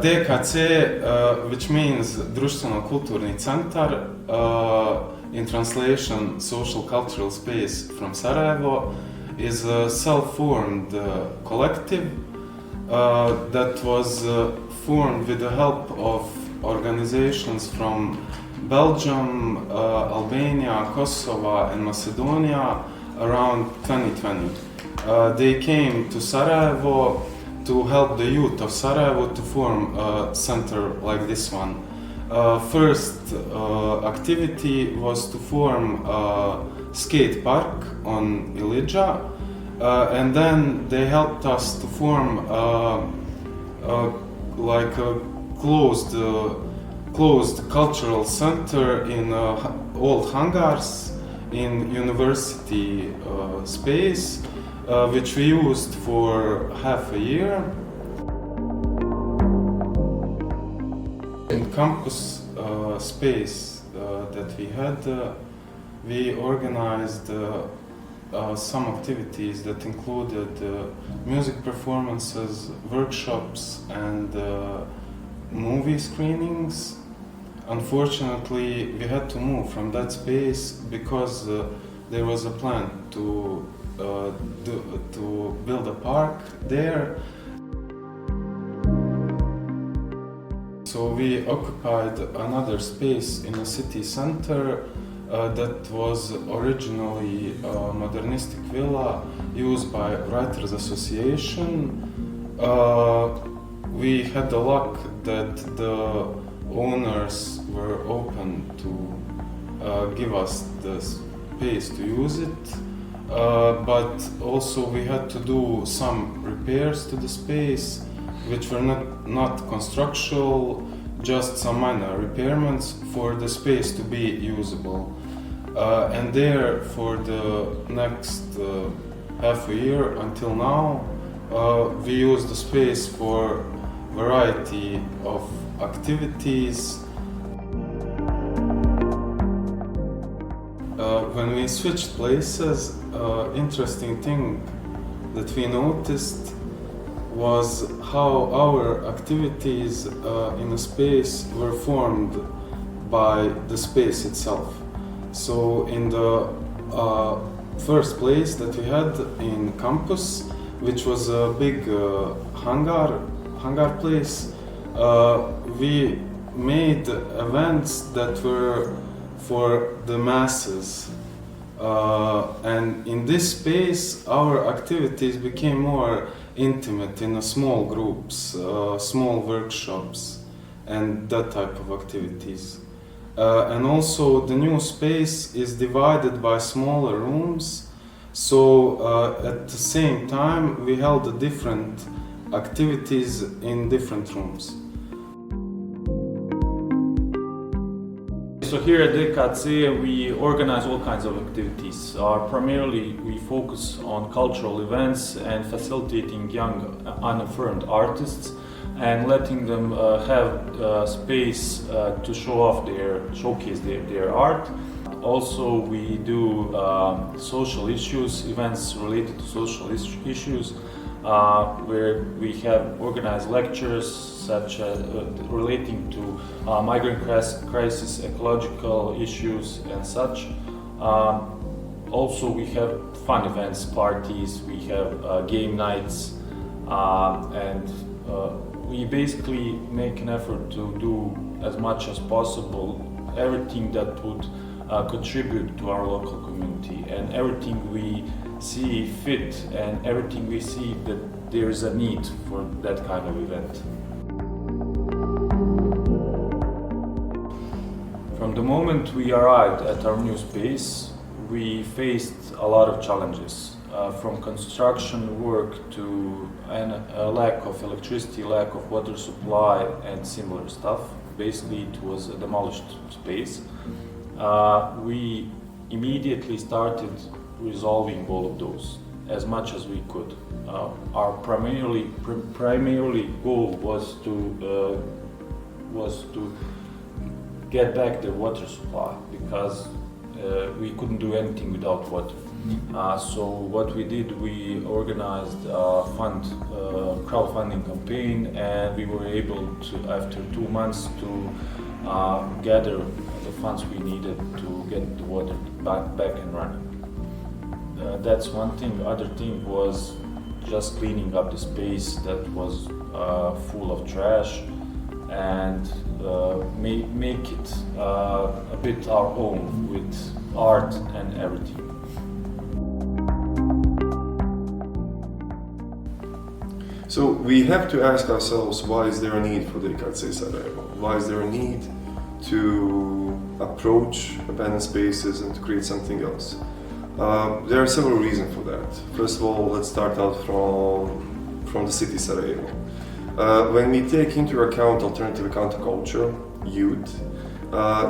DKC, which means društveno-kulturni centar, in translation social cultural space from Sarajevo, is a self-formed collective that was formed with the help of organizations from Belgium, Albania, Kosovo and Macedonia around 2020. They came to Sarajevo to help the youth of Sarajevo to form a center like this one. First activity was to form a skate park on Ilidža, and then they helped us to form like a closed cultural center in old hangars in university space, which we used for half a year. In campus space that we had, we organized some activities that included music performances, workshops and movie screenings. Unfortunately, we had to move from that space because there was a plan to build a park there. So we occupied another space in a city center that was originally a modernistic villa used by Writers Association. We had the luck that the owners were open to give us the space to use it, but also we had to do some repairs to the space, which were not constructional, just some minor repairments for the space to be usable. And there, for the next half a year until now, we used the space for variety of activities. When we switched places, interesting thing that we noticed was how our activities in a space were formed by the space itself. So in the first place that we had in campus, which was a big hangar place, we made events that were for the masses. And in this space, our activities became more intimate in small groups, small workshops, and that type of activities. And also the new space is divided by smaller rooms, so at the same time we held different activities in different rooms. So here at DKC we organize all kinds of activities. Primarily we focus on cultural events and facilitating young unaffirmed artists and letting them have space to showcase their art. Also we do social issues, events related to social issues, where we have organized lectures such as relating to migrant crisis, ecological issues and such. Also we have fun events, parties, we have game nights, and we basically make an effort to do as much as possible everything that would contribute to our local community, and everything we see fit and everything we see that there is a need for that kind of event. From the moment we arrived at our new space, we faced a lot of challenges, from construction work to a lack of electricity, lack of water supply and similar stuff. Basically it was a demolished space. We immediately started resolving all of those as much as we could. Our primarily goal was to get back the water supply, because we couldn't do anything without water. So what we did, we organized a crowdfunding campaign, and we were able to, after 2 months, to gather the funds we needed to get the water back and running. That's one thing. The other thing was just cleaning up the space that was full of trash, and make it a bit our own with art and everything. So we have to ask ourselves, why is there a need for the Katere Sarajevo? Why is there a need to approach abandoned spaces and to create something else? There are several reasons for that. First of all, let's start out from the city Sarajevo. When we take into account alternative counterculture, youth,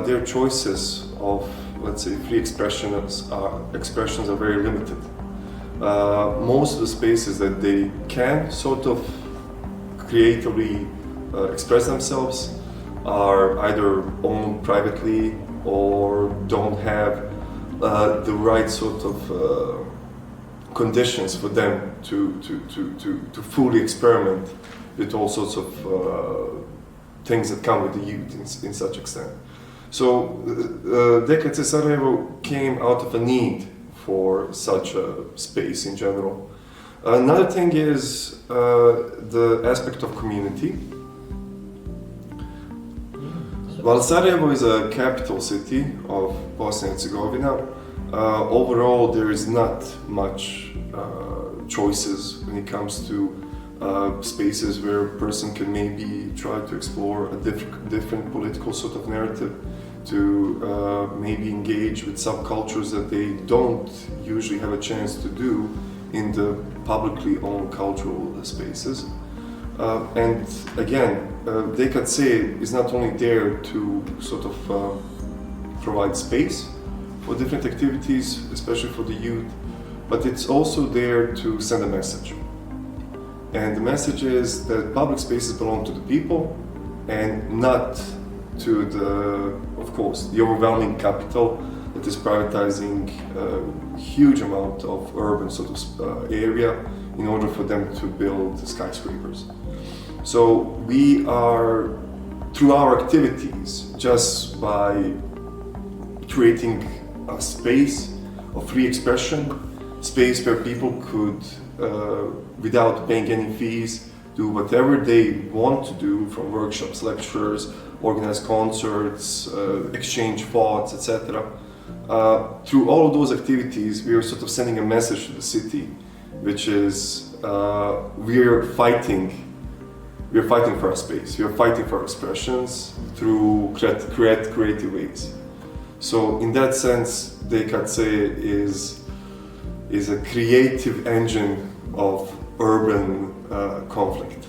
their choices of, let's say, free expressions are very limited. Most of the spaces that they can sort of creatively express themselves are either owned privately or don't have the right sort of conditions for them to fully experiment with all sorts of things that come with the youth in such extent. So Katere Sarajevo came out of a need for such a space in general. Another thing is the aspect of community. While Sarajevo is a capital city of Bosne and Hercegovina, overall there is not much choices when it comes to spaces where a person can maybe try to explore a different political sort of narrative, to maybe engage with subcultures that they don't usually have a chance to do in the publicly owned cultural spaces. And again, Katere is not only there to sort of provide space for different activities, especially for the youth, but it's also there to send a message. And the message is that public spaces belong to the people and not to of course, the overwhelming capital that is privatizing a huge amount of urban sort of area in order for them to build skyscrapers. So we are, through our activities, just by creating a space of free expression, space where people could, without paying any fees, do whatever they want to do, from workshops, lectures, organize concerts, exchange thoughts, etc. Through all of those activities, we are sort of sending a message to the city, which is we're fighting for our space. We are fighting for our expressions through creative ways. So in that sense, Katere is a creative engine of urban conflict.